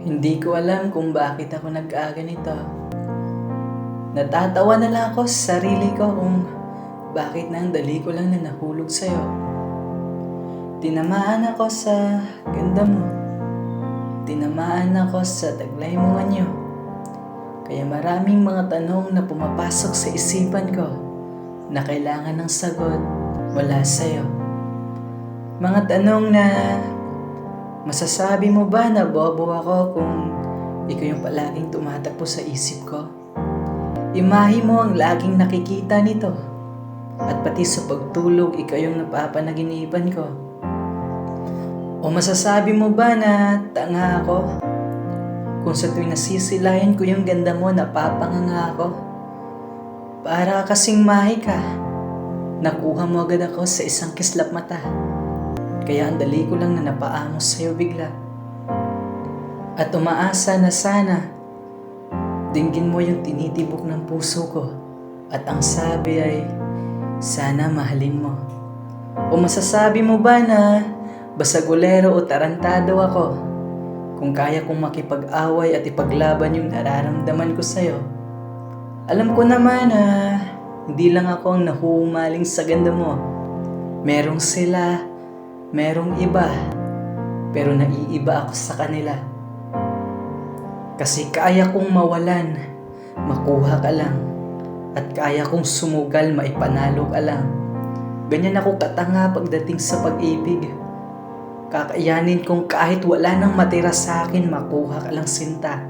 Hindi ko alam kung bakit ako nagkaganito. Natatawa na lang ako sa sarili ko kung bakit na ang dali ko lang na nahulog sa'yo. Tinamaan ako sa ganda mo. Tinamaan ako sa taglay mong anyo. Kaya maraming mga tanong na pumapasok sa isipan ko na kailangan ng sagot mula sa'yo. Mga tanong na masasabi mo ba na bobo ako kung ikaw yung palaging tumatakbo sa isip ko? Imahe mo ang laging nakikita nito. At pati sa pagtulog, ikaw yung napapanaginipan ko. O masasabi mo ba na tanga ako? Kung sa tuwing nasisilayan ko yung ganda mo, napapanganga ako. Para kasing mahi ka. Nakuha mo agad ako sa isang kislap mata. Kaya ang dali ko lang na napaamos sa'yo bigla. At umaasa na sana dinggin mo yung tinitibok ng puso ko. At ang sabi ay, sana mahalin mo. O masasabi mo ba na basagulero o tarantado ako kung kaya kong makipag-away at ipaglaban yung nararamdaman ko sa'yo? Alam ko naman na hindi lang ako ang nahuhumaling sa ganda mo. Merong sila, merong iba, pero naiiba ako sa kanila. Kasi kaya kong mawalan, makuha ka lang. At kaya kong sumugal, maipanalo ka lang. Ganyan ako katanga pagdating sa pag-ibig. Kakayanin kong kahit wala nang matira sa akin, makuha ka lang sinta.